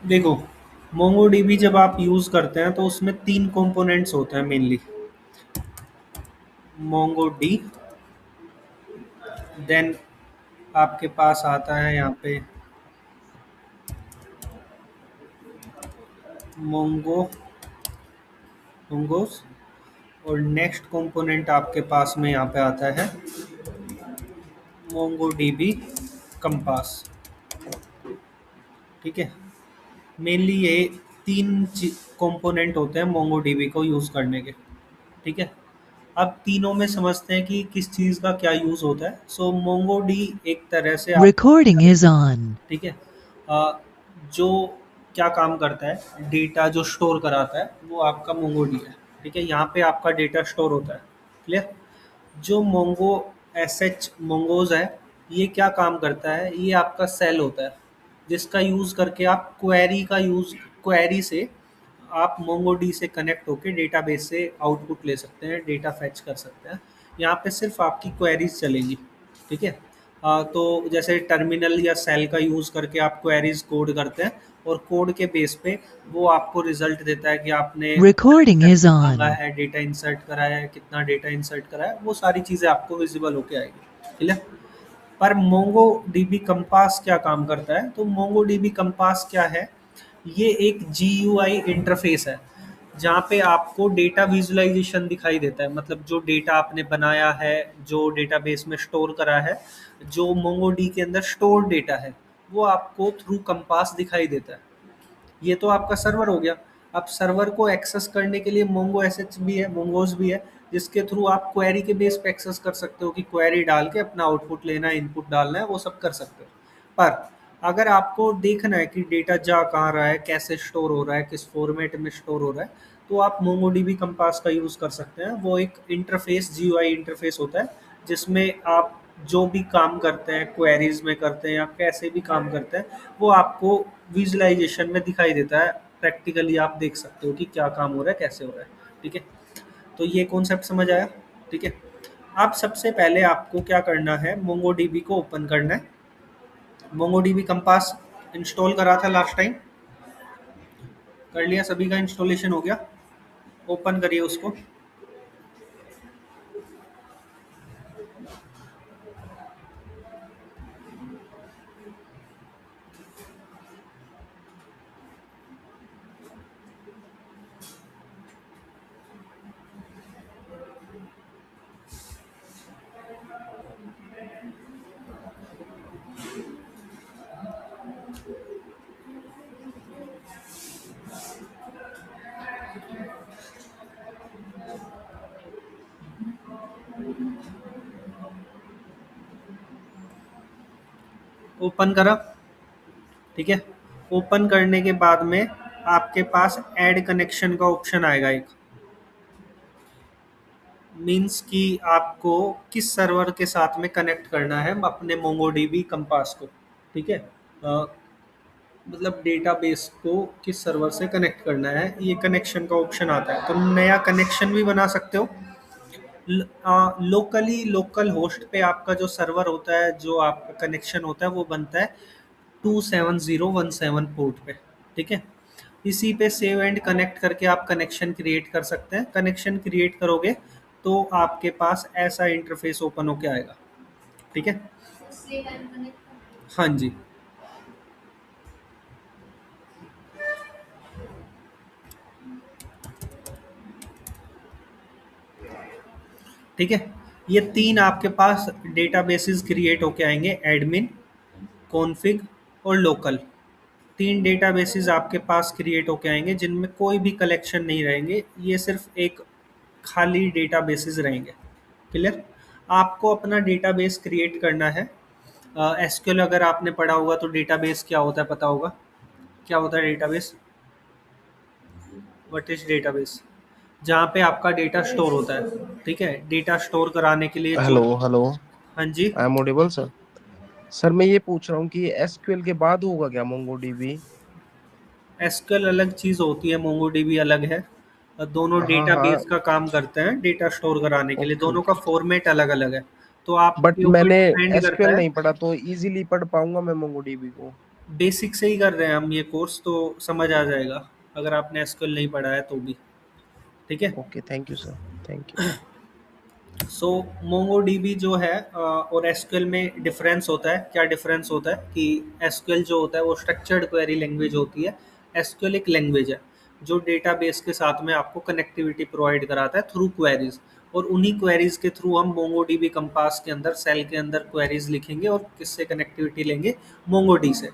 देखो, मोंगोडीबी जब आप यूज़ करते हैं तो उसमें 3 कंपोनेंट्स होते हैं मेनली। मोंगोडी, देन आपके पास आता है यहाँ पे मोंगो मोंगोस, और नेक्स्ट कंपोनेंट आपके पास में यहाँ पे आता है मोंगोडीबी कंपास। ठीक है, मेनली ये 3 कंपोनेंट होते हैं मोंगोडीबी को यूज़ करने के। ठीक है, अब तीनों में समझते हैं कि किस चीज़ का क्या यूज़ होता है। सो मोंगोडी एक तरह से आप, Recording is on. ठीक है, अ, जो क्या काम करता है, डेटा जो स्टोर कराता है वो आपका मोंगोडी है। ठीक है, यहाँ पे आपका डेटा स्टोर होता है। क्लियर? जो मोंगो एस एच मोंगोज है, ये क्या काम करता है, ये आपका सेल होता है जिसका यूज़ करके आप क्वेरी से आप मोंगोडी से कनेक्ट होके डेटाबेस से आउटपुट ले सकते हैं, डेटा फेच कर सकते हैं। यहाँ पे सिर्फ आपकी क्वेरीज चलेंगी। ठीक है, तो जैसे टर्मिनल या सेल का यूज़ करके आप क्वेरीज कोड करते हैं, और कोड के बेस पे वो आपको रिजल्ट देता है कि आपने Recording is मांगा on. है, डेटा इंसर्ट करा है, कितना डेटा इंसर्ट करा है, वो सारी चीज़ें आपको विजिबल होके आएगी। ठीक है, पर मोंगो डीबी कंपास क्या काम करता है, तो मोंगो डीबी कंपास क्या है, ये एक जीयूआई इंटरफेस है जहाँ पे आपको डेटा विजुअलाइजेशन दिखाई देता है। मतलब जो डेटा आपने बनाया है, जो डेटाबेस में स्टोर करा है, जो मोंगोडी के अंदर स्टोर डेटा है, वो आपको थ्रू कंपास दिखाई देता है। ये तो आपका सर्वर हो गया। अब सर्वर को एक्सेस करने के लिए मोंगो एसएच भी है, मोंगोज भी है, जिसके थ्रू आप क्वेरी के बेस पे एक्सेस कर सकते हो कि क्वेरी डाल के अपना आउटपुट लेना है, इनपुट डालना है, वो सब कर सकते हो। पर अगर आपको देखना है कि डेटा जा कहाँ रहा है, कैसे स्टोर हो रहा है, किस फॉर्मेट में स्टोर हो रहा है, तो आप मोंगोडीबी कंपास का यूज़ कर सकते हैं। वो एक इंटरफेस, जीयूआई इंटरफेस होता है जिसमें आप जो भी काम करते हैं, क्वेरीज में करते हैं या कैसे भी काम करते हैं, वो आपको विजुअलाइजेशन में दिखाई देता है। प्रैक्टिकली आप देख सकते हो कि क्या काम हो रहा है, कैसे हो रहा है। ठीक है, तो ये कॉन्सेप्ट समझ आया। ठीक है, अब सबसे पहले आपको क्या करना है, मोंगोडीबी को ओपन करना है। मोंगोडीबी कंपास इंस्टॉल करा था लास्ट टाइम, कर लिया, सभी का इंस्टॉलेशन हो गया। ओपन करिए उसको। ओपन करा। ठीक है, ओपन करने के बाद में आपके पास ऐड कनेक्शन का ऑप्शन आएगा एक। मीन्स कि आपको किस सर्वर के साथ में कनेक्ट करना है अपने मोंगोडीबी कंपास को। ठीक है, मतलब डेटाबेस को किस सर्वर से कनेक्ट करना है, ये कनेक्शन का ऑप्शन आता है। तो नया कनेक्शन भी बना सकते हो। लोकली, लोकल होस्ट पे आपका जो सर्वर होता है, जो आपका कनेक्शन होता है, वो बनता है 27017 पोर्ट पे। ठीक है, इसी पे सेव एंड कनेक्ट करके आप कनेक्शन क्रिएट कर सकते हैं। कनेक्शन क्रिएट करोगे तो आपके पास ऐसा इंटरफेस ओपन होके आएगा। ठीक है, हाँ जी। ठीक है, ये 3 आपके पास डेटाबेसेस क्रिएट होके आएंगे, एडमिन, कॉन्फ़िग और लोकल। 3 डेटाबेसेस आपके पास क्रिएट होके आएंगे जिनमें कोई भी कलेक्शन नहीं रहेंगे, ये सिर्फ एक खाली डेटाबेसेस रहेंगे। क्लियर? आपको अपना डेटाबेस क्रिएट करना है। एसक्यूएल अगर आपने पढ़ा होगा तो डेटाबेस क्या होता है पता होगा। क्या होता है डेटाबेस? What is database? जहाँ पे आपका डेटा स्टोर होता है। ठीक है, डेटा स्टोर कराने के लिए जो, हेलो हेलो। हाँ जी, I am audible sir? Sir मैं ये पूछ रहा हूँ कि एसक्यूएल के बाद होगा क्या मोंगोडीबी? एसक्यूएल अलग चीज़ होती है, मोंगोडीबी अलग है। दोनों हाँ हाँ। डेटाबेस का काम करते हैं डेटा स्टोर कराने के लिए, ओके दोनों का ओके। फॉर्मेट अलग अलग है। तो बट आपके ऊपर मैंने डिपेंड करता एसक्यूएल है। नहीं पढ़ा तो इजीली पढ़ पाऊंगा मैं मोंगोडीबी को? बेसिक से ही कर रहे हैं हम ये कोर्स, तो समझ आ जाएगा अगर आपने एसक्यूएल नहीं पढ़ा है तो भी। ठीक है। Okay, thank you sir. Thank you. So MongoDB जो है और एसक्यूएल में डिफरेंस होता है। क्या डिफरेंस होता है कि एसक्यूएल जो होता है वो स्ट्रक्चर्ड क्वेरी लैंग्वेज होती है। एसक्यूएल एक लैंग्वेज है जो डेटाबेस के साथ में आपको कनेक्टिविटी प्रोवाइड कराता है थ्रू क्वेरीज, और उन्हीं क्वेरीज के थ्रू हम मोंगोडीबी कंपास के अंदर सेल के अंदर क्वेरीज लिखेंगे और किससे कनेक्टिविटी लेंगे, मोंगोडी से।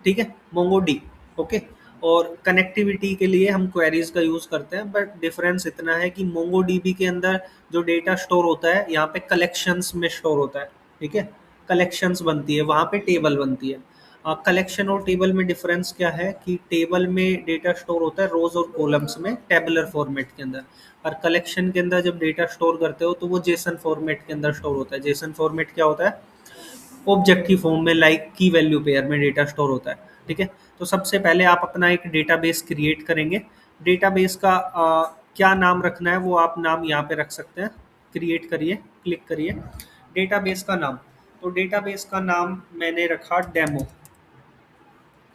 ठीक है, मोंगोडी। ओके। और कनेक्टिविटी के लिए हम क्वेरीज का यूज करते हैं, बट डिफरेंस इतना है कि मोंगोडीबी के अंदर जो डेटा स्टोर होता है यहाँ पे कलेक्शंस में स्टोर होता है। ठीक है, कलेक्शंस बनती है, वहाँ पे टेबल बनती है। कलेक्शन और टेबल में डिफरेंस क्या है कि टेबल में डेटा स्टोर होता है रोज और कॉलम्स में टेबुलर फॉर्मेट के अंदर, और कलेक्शन के अंदर जब डेटा स्टोर करते हो तो वो जेसन फॉर्मेट के अंदर स्टोर होता है। जेसन फॉर्मेट क्या होता है, ऑब्जेक्ट की फॉर्म में, लाइक की वैल्यू पेयर में डेटा स्टोर होता है। ठीक है। तो सबसे पहले आप अपना एक डेटाबेस क्रिएट करेंगे। डेटाबेस का क्या नाम रखना है वो आप नाम यहाँ पे रख सकते हैं। क्रिएट करिए, क्लिक करिए डेटाबेस का नाम। तो डेटाबेस का नाम मैंने रखा डेमो।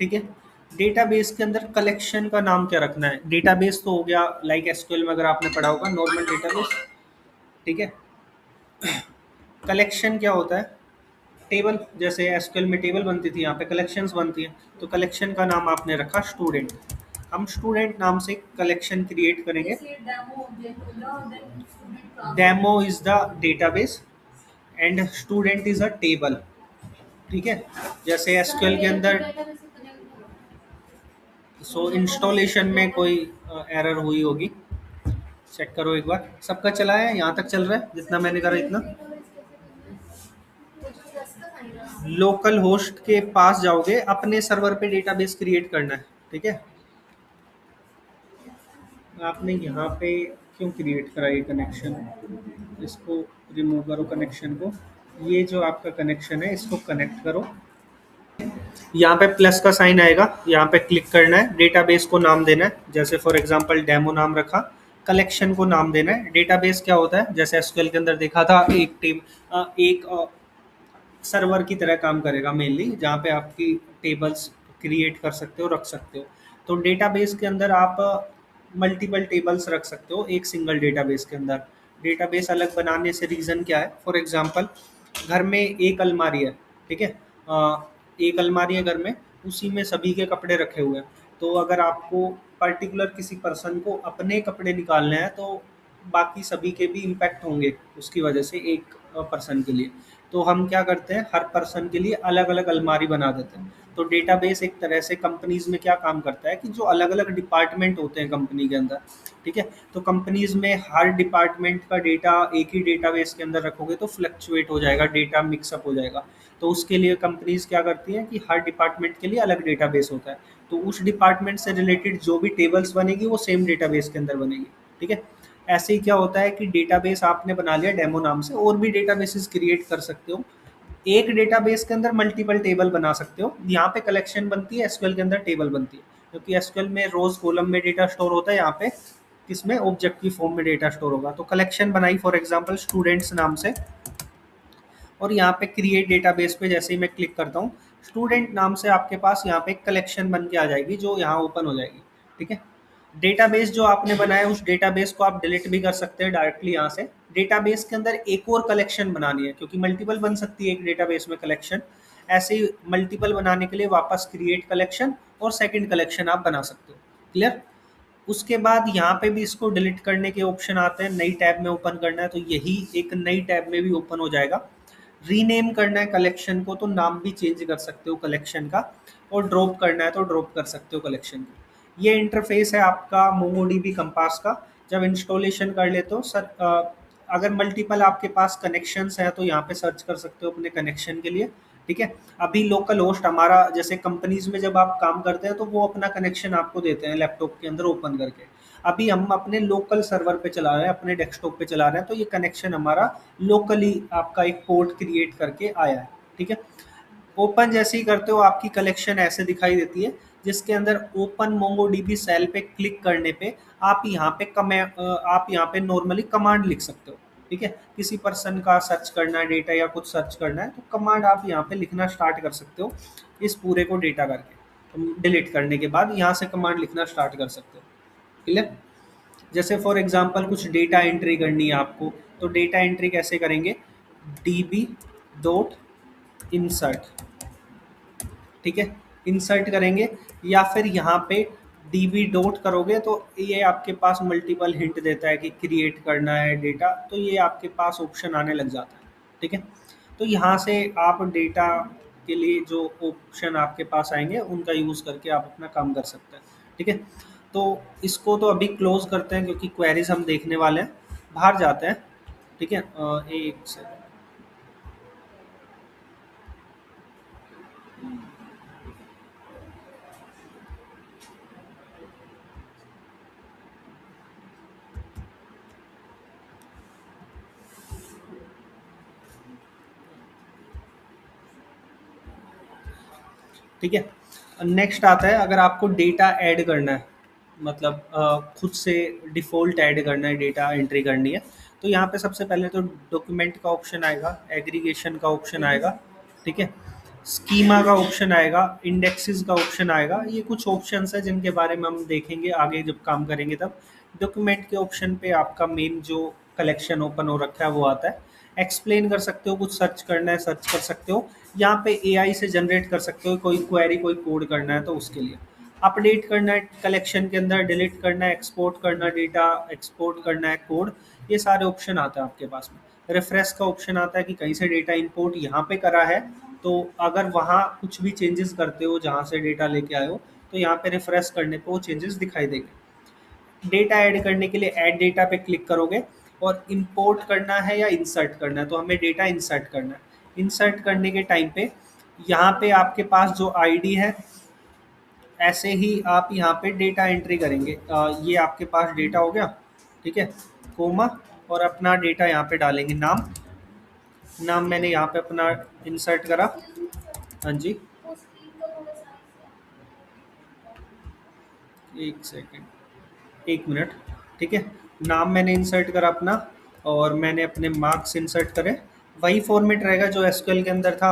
ठीक है। डेटाबेस के अंदर कलेक्शन का नाम क्या रखना है, डेटाबेस तो हो गया लाइक एसक्यूएल में अगर आपने पढ़ा होगा नॉर्मल डेटाबेस। ठीक है। कलेक्शन क्या होता है, टेबल, जैसे एसक्यूएल में टेबल बनती थी यहाँ पे कलेक्शंस बनती हैं। तो कलेक्शन का नाम आपने रखा स्टूडेंट। हम स्टूडेंट नाम से कलेक्शन क्रिएट करेंगे। Demo is the database and student is a table. ठीक है। जैसे एसक्यूएल के अंदर इंस्टॉलेशन में कोई एरर हुई होगी, चेक करो एक बार। सबका चला है, यहाँ तक चल रहा है जितना मैंने करा इतना। लोकल होस्ट के पास जाओगे, अपने सर्वर पे डेटाबेस क्रिएट करना है। ठीक है। आपने यहाँ पे क्यों क्रिएट करा ये कनेक्शन, इसको रिमूव करो कनेक्शन को। ये जो आपका कनेक्शन है इसको कनेक्ट करो। यहाँ पे प्लस का साइन आएगा, यहाँ पे क्लिक करना है, डेटाबेस को नाम देना है, जैसे फॉर एग्जांपल डेमो नाम रखा। कलेक्शन को नाम देना है। डेटाबेस क्या होता है, जैसे एसक्यूएल के अंदर देखा था, एक टीम एक सर्वर की तरह काम करेगा मेनली, जहाँ पे आपकी टेबल्स क्रिएट कर सकते हो, रख सकते हो। तो डेटाबेस के अंदर आप मल्टीपल टेबल्स रख सकते हो एक सिंगल डेटाबेस के अंदर। डेटाबेस अलग बनाने से रीज़न क्या है, फॉर एग्जांपल घर में एक अलमारी है। ठीक है। एक अलमारी है घर में, उसी में सभी के कपड़े रखे हुए हैं। तो अगर आपको पर्टिकुलर किसी पर्सन को अपने कपड़े निकालने हैं तो बाकी सभी के भी इम्पैक्ट होंगे उसकी वजह से, एक पर्सन के लिए। तो हम क्या करते हैं, हर पर्सन के लिए अलग अलग अलमारी बना देते हैं। तो डेटाबेस एक तरह से कंपनीज में क्या काम करता है कि जो अलग अलग डिपार्टमेंट होते हैं कंपनी के अंदर। ठीक है। तो कंपनीज में हर डिपार्टमेंट का डेटा एक ही डेटाबेस के अंदर रखोगे तो फ्लक्चुएट हो जाएगा, डेटा मिक्सअप हो जाएगा। तो उसके लिए कंपनीज क्या करती हैं कि हर डिपार्टमेंट के लिए अलग डेटाबेस होता है। तो उस डिपार्टमेंट से रिलेटेड जो भी टेबल्स बनेगी वो सेम डेटाबेस के अंदर बनेगी। ठीक है। ऐसे ही क्या होता है कि डेटाबेस आपने बना लिया डेमो नाम से, और भी डेटाबेसेस क्रिएट कर सकते हो। एक डेटाबेस के अंदर मल्टीपल टेबल बना सकते हो। यहाँ पे कलेक्शन बनती है, एसक्यूएल के अंदर टेबल बनती है, क्योंकि एसक्यूएल में रोज कॉलम में डेटा स्टोर होता है, यहाँ पे किसमें, ऑब्जेक्ट की फॉर्म में डेटा स्टोर होगा। तो कलेक्शन बनाई फॉर एग्जांपल स्टूडेंट्स नाम से, और यहाँ पे क्रिएट डेटाबेस पे जैसे ही मैं क्लिक करता हूँ, स्टूडेंट नाम से आपके पास यहाँ पे एक कलेक्शन बन के आ जाएगी जो यहाँ ओपन हो जाएगी। ठीक है। डेटाबेस जो आपने बनाया उस डेटाबेस को आप डिलीट भी कर सकते हैं डायरेक्टली यहाँ से। डेटाबेस के अंदर एक और कलेक्शन बनानी है, क्योंकि मल्टीपल बन सकती है एक डेटाबेस में कलेक्शन। ऐसे ही मल्टीपल बनाने के लिए वापस क्रिएट कलेक्शन और सेकंड कलेक्शन आप बना सकते हो। क्लियर। उसके बाद यहाँ पे भी इसको डिलीट करने के ऑप्शन आते हैं, नई टैब में ओपन करना है तो यही एक नई टैब में भी ओपन हो जाएगा। रीनेम करना है कलेक्शन को तो नाम भी चेंज कर सकते हो कलेक्शन का, और ड्रॉप करना है तो ड्रॉप कर सकते हो कलेक्शन को। ये इंटरफेस है आपका मोंगोडीबी कंपास का। जब इंस्टॉलेशन कर लेते हो सर, अगर मल्टीपल आपके पास कनेक्शंस हैं तो यहाँ पे सर्च कर सकते हो अपने कनेक्शन के लिए। ठीक है। अभी लोकल होस्ट हमारा, जैसे कंपनीज में जब आप काम करते हैं तो वो अपना कनेक्शन आपको देते हैं लैपटॉप के अंदर ओपन करके। अभी हम अपने लोकल सर्वर पे चला रहे हैं, अपने डेस्कटॉप पे चला रहे हैं, तो ये कनेक्शन हमारा लोकली आपका एक पोर्ट क्रिएट करके आया है। ठीक है। ओपन जैसे ही करते हो आपकी कलेक्शन ऐसे दिखाई देती है, जिसके अंदर ओपन मोंगोडीबी सेल पे क्लिक करने पे आप यहाँ पे नॉर्मली कमांड लिख सकते हो। ठीक है, किसी पर्सन का सर्च करना है डेटा या कुछ सर्च करना है, तो कमांड आप यहाँ पे लिखना स्टार्ट कर सकते हो। इस पूरे को डेटा करके डिलीट करने के बाद यहाँ से कमांड लिखना स्टार्ट कर सकते हो। क्लियर? जैसे फॉर एग्जांपल कुछ डेटा एंट्री करनी है आपको, तो डेटा एंट्री कैसे करेंगे, db डॉट इंसर्ट, ठीक है, इंसर्ट करेंगे, या फिर यहाँ पे db डॉट करोगे तो ये आपके पास मल्टीपल हिंट देता है कि क्रिएट करना है डेटा, तो ये आपके पास ऑप्शन आने लग जाता है। ठीक है, तो यहाँ से आप डेटा के लिए जो ऑप्शन आपके पास आएंगे उनका यूज़ करके आप अपना काम कर सकते हैं। ठीक है, तो इसको तो अभी क्लोज करते हैं क्योंकि क्वेरीज हम देखने वाले हैं, बाहर जाते हैं। ठीक है, एक सेकंड। ठीक है, नेक्स्ट आता है अगर आपको डेटा ऐड करना है, मतलब खुद से डिफ़ॉल्ट ऐड करना है, डेटा एंट्री करनी है, तो यहाँ पे सबसे पहले तो डॉक्यूमेंट का ऑप्शन आएगा, एग्रीगेशन का ऑप्शन आएगा, ठीक है, स्कीमा का ऑप्शन आएगा, इंडेक्सेस का ऑप्शन आएगा। ये कुछ ऑप्शंस है जिनके बारे में हम देखेंगे आगे जब काम करेंगे तब। डॉक्यूमेंट के ऑप्शन पे आपका मेन जो कलेक्शन ओपन हो रखा है वो आता है। एक्सप्लेन कर सकते हो, कुछ सर्च करना है सर्च कर सकते हो, यहाँ पे एआई से जनरेट कर सकते हो, कोई क्वेरी कोई कोड करना है तो उसके लिए अपडेट करना है कलेक्शन के अंदर, डिलीट करना है, एक्सपोर्ट करना डेटा, एक्सपोर्ट करना है कोड, ये सारे ऑप्शन आते हैं आपके पास में। रिफ्रेश का ऑप्शन आता है कि कहीं से डेटा इंपोर्ट यहाँ पे करा है, तो अगर वहाँ कुछ भी चेंजेस करते हो जहाँ से डेटा लेके आए हो तो यहाँ पे रिफ्रेश करने पे वो चेंजेस दिखाई देंगे। डेटा ऐड करने के लिए ऐड डेटा पे क्लिक करोगे, और इंपोर्ट करना है या इंसर्ट करना है, तो हमें डेटा इंसर्ट करना है। इंसर्ट करने के टाइम पे यहाँ पे आपके पास जो आईडी है, ऐसे ही आप यहाँ पे डेटा एंट्री करेंगे। ये आपके पास डेटा हो गया, ठीक है, कोमा, और अपना डेटा यहाँ पे डालेंगे, नाम, नाम मैंने यहाँ पे अपना इंसर्ट करा। हाँ जी, एक सेकेंड, एक मिनट। ठीक है, नाम मैंने इंसर्ट करा अपना, और मैंने अपने मार्क्स इंसर्ट करे। वही फॉर्मेट रहेगा जो एसक्यूएल के अंदर था।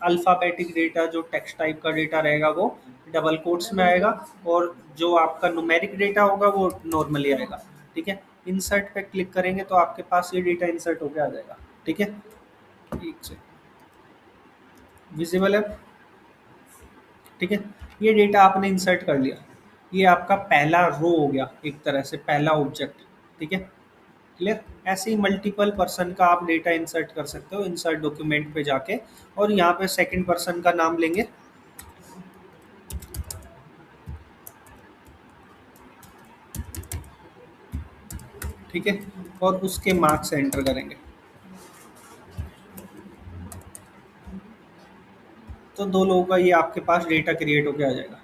अल्फ़ाबेटिक डेटा, जो टेक्स्ट टाइप का डेटा रहेगा वो डबल कोट्स में आएगा, और जो आपका न्यूमेरिक डेटा होगा वो नॉर्मली आएगा। ठीक है, इंसर्ट पे क्लिक करेंगे तो आपके पास ये डेटा इंसर्ट होकर आ जाएगा। ठीक है, एक से विजिबल है। ठीक है, ये डेटा आपने इंसर्ट कर लिया, ये आपका पहला रो हो गया, एक तरह से पहला ऑब्जेक्ट। ठीक है, क्लियर? ऐसे ही मल्टीपल पर्सन का आप डेटा इंसर्ट कर सकते हो, इंसर्ट डॉक्यूमेंट पे जाके, और यहाँ पे सेकंड पर्सन का नाम लेंगे। ठीक है, और उसके मार्क्स एंटर करेंगे, तो दो लोगों का ये आपके पास डेटा क्रिएट होके आ जाएगा।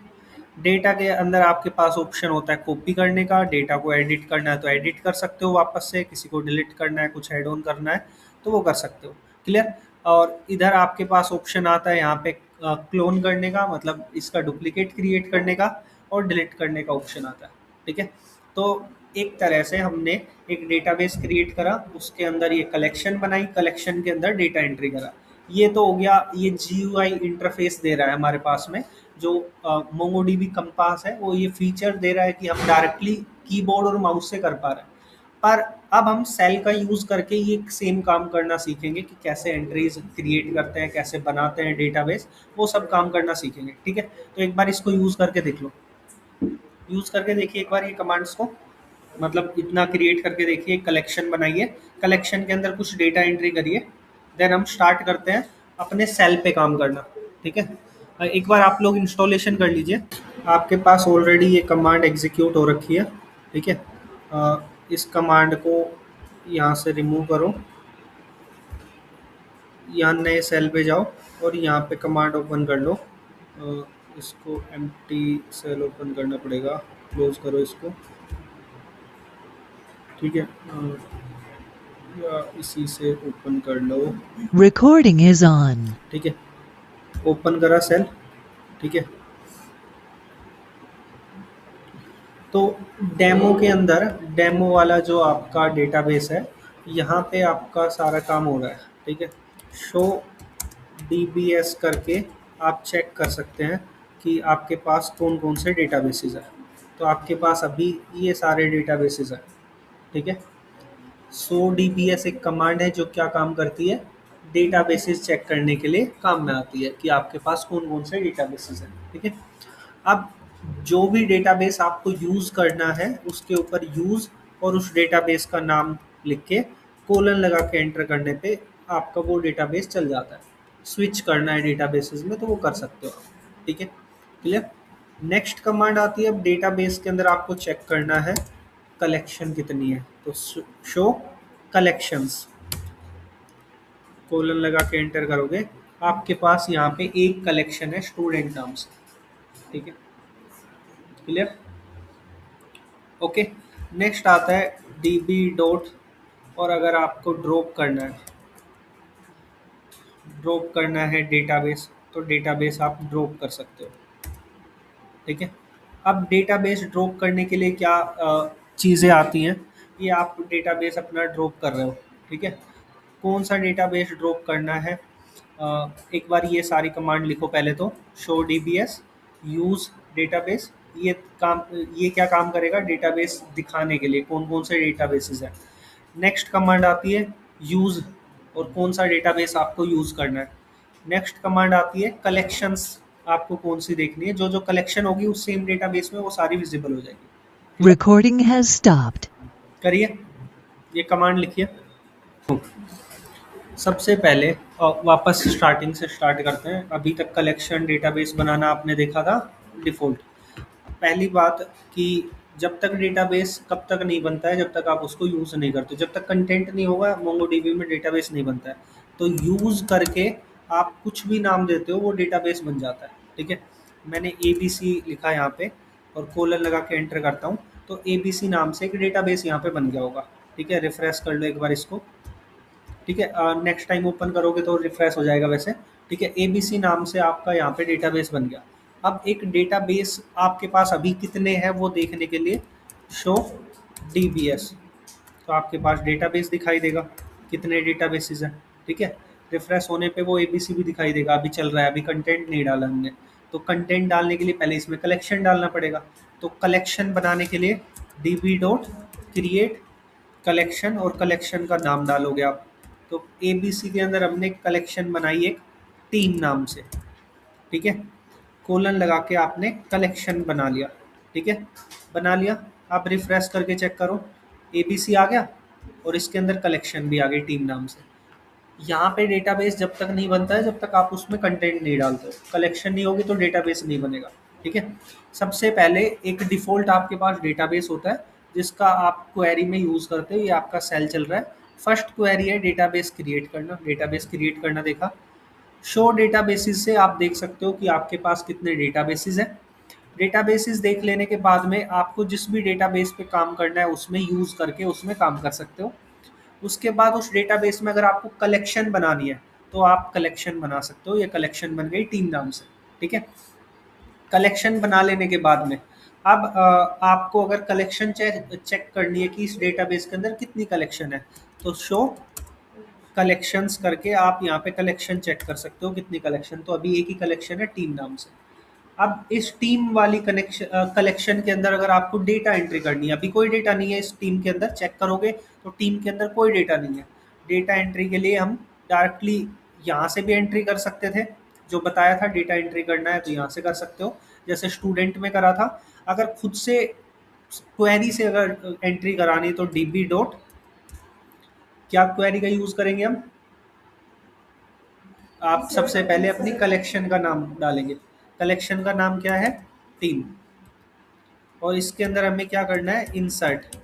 डेटा के अंदर आपके पास ऑप्शन होता है कॉपी करने का, डेटा को एडिट करना है तो एडिट कर सकते हो वापस से, किसी को डिलीट करना है, कुछ ऐड ऑन करना है तो वो कर सकते हो। क्लियर? और इधर आपके पास ऑप्शन आता है यहाँ पे क्लोन करने का, मतलब इसका डुप्लीकेट क्रिएट करने का, और डिलीट करने का ऑप्शन आता है। ठीक है, तो एक तरह से हमने एक डेटाबेस क्रिएट करा, उसके अंदर ये कलेक्शन बनाई, कलेक्शन के अंदर डेटा एंट्री करा। ये तो हो गया, ये जीयूआई इंटरफेस दे रहा है हमारे पास में। जो मोंगोडीबी कंपास है वो ये फीचर दे रहा है कि हम डायरेक्टली कीबोर्ड और माउस से कर पा रहे हैं। पर अब हम सेल का यूज़ करके ये सेम काम करना सीखेंगे कि कैसे एंट्रीज क्रिएट करते हैं, कैसे बनाते हैं डेटाबेस, वो सब काम करना सीखेंगे। ठीक है, तो एक बार इसको यूज़ करके देख लो, यूज़ करके देखिए एक बार ये कमांड्स को, मतलब इतना क्रिएट करके देखिए, कलेक्शन बनाइए, कलेक्शन के अंदर कुछ डेटा एंट्री करिए, देन हम स्टार्ट करते हैं अपने सेल पे काम करना। ठीक है, एक बार आप लोग इंस्टॉलेशन कर लीजिए, आपके पास ऑलरेडी ये कमांड एग्जीक्यूट हो रखी है। ठीक है, इस कमांड को यहाँ से रिमूव करो, यहाँ नए सेल पे जाओ, और यहाँ पे कमांड ओपन कर लो। इसको एम्प्टी सेल ओपन करना पड़ेगा, क्लोज करो इसको। ठीक है, या इसी से ओपन कर लो। Recording is on. ठीक है, ओपन करा सेल। ठीक है, तो डेमो के अंदर, डेमो वाला जो आपका डेटाबेस है, यहाँ पे आपका सारा काम हो रहा है, ठीक है। शो DBS करके आप चेक कर सकते हैं कि आपके पास कौन कौन से डेटाबेसेस हैं। तो आपके पास अभी ये सारे डेटाबेसेस हैं, ठीक है। सो DBS एक कमांड है जो क्या काम करती है, डेटाबेसेस चेक करने के लिए काम में आती है कि आपके पास कौन कौन से डेटाबेसेस हैं, ठीक है। अब जो भी डेटाबेस आपको यूज़ करना है उसके ऊपर यूज़ और उस डेटाबेस का नाम लिख के कोलन लगा के एंटर करने पे आपका वो डेटाबेस चल जाता है। स्विच करना है डेटाबेसेस में तो वो कर सकते हो आप, ठीक है। क्लियर। नेक्स्ट कमांड आती है, अब डेटाबेस के अंदर आपको चेक करना है कलेक्शन कितनी है, तो शो कलेक्शंस कोलन लगा के एंटर करोगे, आपके पास यहाँ पे एक कलेक्शन है स्टूडेंट नाम से, ठीक है। क्लियर। ओके। नेक्स्ट आता है DB डॉट, और अगर आपको ड्रॉप करना है डेटाबेस, तो डेटाबेस आप ड्रॉप कर सकते हो, ठीक है। अब डेटाबेस ड्रॉप करने के लिए क्या चीज़ें आती हैं, ये आप डेटाबेस अपना ड्रॉप कर रहे हो, ठीक है। कौन सा डेटाबेस ड्रॉप करना है, एक बार ये सारी कमांड लिखो पहले तो। शो DBS यूज़ डेटाबेस, ये काम, ये क्या काम करेगा, डेटाबेस दिखाने के लिए कौन कौन से डेटाबेसेस हैं। नेक्स्ट कमांड आती है यूज़, और कौन सा डेटाबेस आपको यूज़ करना है। नेक्स्ट कमांड आती है कलेक्शंस, आपको कौन सी देखनी है, जो जो कलेक्शन होगी उस सेम डेटाबेस में वो सारी विजिबल हो जाएगी, ठीक है? Recording has stopped. करिए, ये कमांड लिखिए। सबसे पहले वापस स्टार्टिंग से स्टार्ट करते हैं। अभी तक कलेक्शन डेटाबेस बनाना आपने देखा था डिफ़ॉल्ट। पहली बात कि जब तक डेटाबेस कब तक नहीं बनता है, जब तक आप उसको यूज़ नहीं करते, जब तक कंटेंट नहीं होगा मोंगोडीबी में डेटाबेस नहीं बनता है। तो यूज़ करके आप कुछ भी नाम देते हो वो डेटाबेस बन जाता है, ठीक है। मैंने ABC लिखा यहाँ पे और कोलन लगा के एंटर करता हूँ, तो ABC नाम से एक डेटाबेस यहाँ पे बन गया होगा, ठीक है। रिफ्रेश कर लो एक बार इसको, ठीक है। नेक्स्ट टाइम ओपन करोगे तो रिफ्रेश हो जाएगा वैसे, ठीक है। ABC नाम से आपका यहाँ पे डेटाबेस बन गया। अब एक डेटाबेस आपके पास अभी कितने हैं वो देखने के लिए शो DBS, तो आपके पास डेटाबेस दिखाई देगा कितने डेटाबेसेस हैं, ठीक है। रिफ्रेश होने पे वो ABC भी दिखाई देगा, अभी चल रहा है, अभी कंटेंट नहीं डाला हमने। तो कंटेंट डालने के लिए पहले इसमें कलेक्शन डालना पड़ेगा, तो कलेक्शन बनाने के लिए DB डॉट क्रिएट कलेक्शन, और कलेक्शन का नाम डालोगे आप। तो ABC के अंदर हमने कलेक्शन बनाई एक टीम नाम से, ठीक है। कोलन लगा के आपने कलेक्शन बना लिया, ठीक है, बना लिया। आप रिफ्रेश करके चेक करो, ABC आ गया और इसके अंदर कलेक्शन भी आ गई टीम नाम से। यहाँ पे डेटाबेस जब तक नहीं बनता है जब तक आप उसमें कंटेंट नहीं डालते हो, कलेक्शन नहीं होगी तो डेटाबेस नहीं बनेगा, ठीक है। सबसे पहले एक डिफ़ॉल्ट आपके पास डेटाबेस होता है जिसका आप क्वेरी में यूज़ करते हो, ये आपका सेल चल रहा है। फर्स्ट क्वेरी है डेटाबेस क्रिएट करना, डेटाबेस क्रिएट करना देखा। शो डेटाबेसेस से आप देख सकते हो कि आपके पास कितने डेटाबेसेस हैं। डेटाबेसेस देख लेने के बाद में आपको जिस भी डेटाबेस पे काम करना है उसमें यूज़ करके उसमें काम कर सकते हो। उसके बाद उस डेटाबेस में अगर आपको कलेक्शन बनानी है तो आप कलेक्शन बना सकते हो, ये कलेक्शन बन गई टीम नाम से, ठीक है। कलेक्शन बना लेने के बाद में अब आपको अगर कलेक्शन चेक करनी है कि इस डेटाबेस के अंदर कितनी कलेक्शन है, तो शो कलेक्शंस करके आप यहाँ पे कलेक्शन चेक कर सकते हो कितनी कलेक्शन। तो अभी एक ही कलेक्शन है टीम नाम से। अब इस टीम वाली कलेक्शन के अंदर अगर आपको डेटा एंट्री करनी है, अभी कोई डेटा नहीं है इस टीम के अंदर, चेक करोगे तो टीम के अंदर कोई डेटा नहीं है। डेटा एंट्री के लिए हम डायरेक्टली यहाँ से भी एंट्री कर सकते थे, जो बताया था डेटा एंट्री करना है तो यहाँ से कर सकते हो, जैसे स्टूडेंट में करा था। अगर खुद से क्वेरी से अगर एंट्री करानी तो DB डॉट, क्या क्वेरी का यूज़ करेंगे हम, आप सबसे पहले अपनी कलेक्शन का नाम डालेंगे। कलेक्शन का नाम क्या है, टीम, और इसके अंदर हमें क्या करना है, इंसर्ट।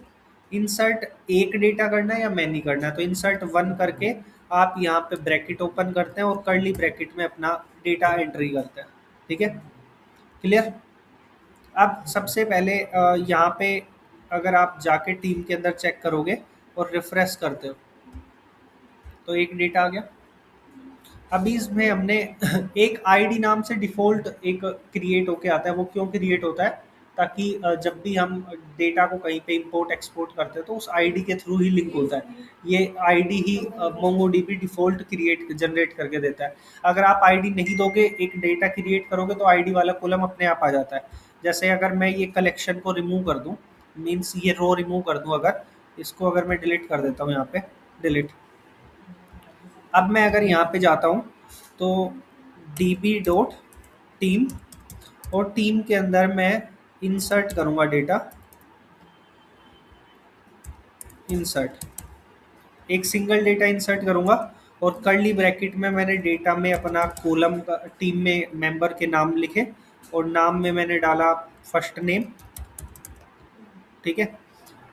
इंसर्ट एक डेटा करना है या मैनी करना है, तो इंसर्ट 1 करके आप यहाँ पे ब्रैकेट ओपन करते हैं और कर्ली ब्रैकेट में अपना डेटा एंट्री करते हैं, ठीक है। क्लियर। अब सबसे पहले यहाँ पे अगर आप जाके टीम के अंदर चेक करोगे और रिफ्रेश करते हो तो एक डेटा आ गया। अभी इसमें हमने एक आईडी नाम से डिफ़ॉल्ट एक क्रिएट होके आता है, वो क्यों क्रिएट होता है, ताकि जब भी हम डेटा को कहीं पे इंपोर्ट एक्सपोर्ट करते हैं तो उस आईडी के थ्रू ही लिंक होता है। ये आईडी ही मोंगोडीबी डिफ़ॉल्ट क्रिएट जनरेट करके देता है। अगर आप आईडी नहीं दोगे, एक डेटा क्रिएट करोगे तो आईडी वाला कॉलम अपने आप आ जाता है। जैसे अगर मैं ये कलेक्शन को रिमूव कर दूँ, मीन्स ये रो रिमूव कर दूँ, अगर इसको अगर मैं डिलीट कर देता हूँ यहाँ पे, डिलीट। अब मैं अगर यहाँ पे जाता हूँ तो db डॉट टीम, और टीम के अंदर मैं इंसर्ट करूँगा डेटा, इंसर्ट, एक सिंगल डेटा इंसर्ट करूँगा और कर्ली ब्रैकेट में मैंने डेटा में अपना कॉलम का, टीम में मेंबर के नाम लिखे और नाम में मैंने डाला फर्स्ट नेम, ठीक है।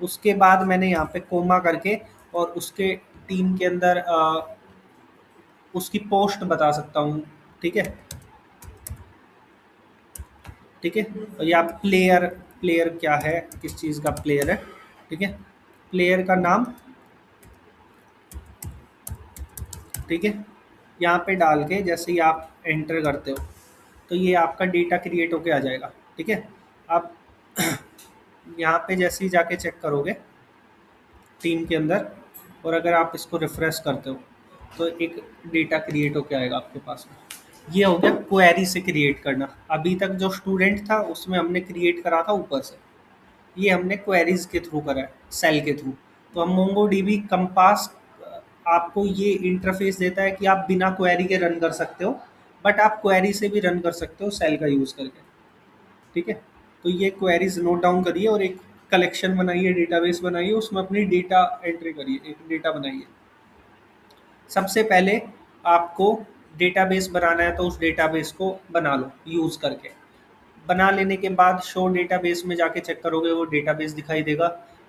उसके बाद मैंने यहाँ पे कोमा करके और उसके टीम के अंदर उसकी पोस्ट बता सकता हूँ, ठीक है, ठीक है। या प्लेयर, प्लेयर क्या है, किस चीज़ का प्लेयर है, ठीक है, प्लेयर का नाम, ठीक है। यहाँ पे डाल के जैसे ही आप एंटर करते हो तो ये आपका डेटा क्रिएट होके आ जाएगा, ठीक है। आप यहाँ पे जैसे ही जाके चेक करोगे टीम के अंदर, और अगर आप इसको रिफ्रेश करते हो तो एक डेटा क्रिएट होके आएगा आपके पास में। ये हो गया क्वेरी से क्रिएट करना। अभी तक जो स्टूडेंट था उसमें हमने क्रिएट करा था ऊपर से, ये हमने क्वेरीज के थ्रू करा है, सेल के थ्रू। तो हम मोंगोडीबी कंपास आपको ये इंटरफेस देता है कि आप बिना क्वेरी के रन कर सकते हो, बट आप क्वेरी से भी रन कर सकते हो सेल का यूज़ करके, ठीक है। तो ये क्वेरीज नोट डाउन करिए और एक कलेक्शन बनाइए, डेटाबेस बनाइए, उसमें अपनी डेटा एंट्री करिए, एक डेटा बनाइए। सबसे पहले आपको डेटाबेस बनाना है तो उस डेटाबेस को बना लो यूज़ करके। बना लेने के बाद शो डेटाबेस में जाके चेक करोगे वो डेटाबेस दिखाई देगा।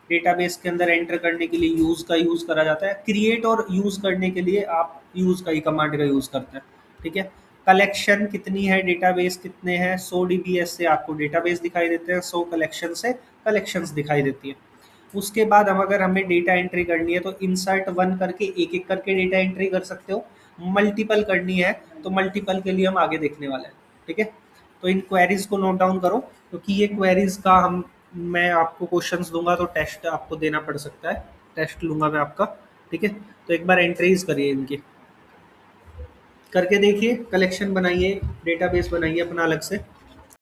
डेटाबेस के अंदर एंटर करने के लिए यूज़ का यूज़ करा जाता है, क्रिएट और यूज़ करने के लिए आप यूज़ का ही कमांड का यूज़ करते हैं, ठीक है। कलेक्शन कितनी है, डेटाबेस कितने हैं, 100 DBS से आपको डेटाबेस दिखाई देते हैं, 100 कलेक्शन से कलेक्शंस दिखाई देती है। उसके बाद हम अगर हमें डेटा एंट्री करनी है तो इंसर्ट वन करके एक एक करके डेटा एंट्री कर सकते हो। मल्टीपल करनी है तो मल्टीपल के लिए हम आगे देखने वाले हैं, ठीक है। तो इन क्वेरीज को नोट डाउन करो क्योंकि ये क्वेरीज का मैं आपको क्वेश्चंस दूंगा तो टेस्ट आपको देना पड़ सकता है, टेस्ट लूंगा मैं आपका, ठीक है। तो एक बार एंट्रीज करिए इनकी, करके देखिए, कलेक्शन बनाइए, डेटाबेस बनाइए अपना अलग से।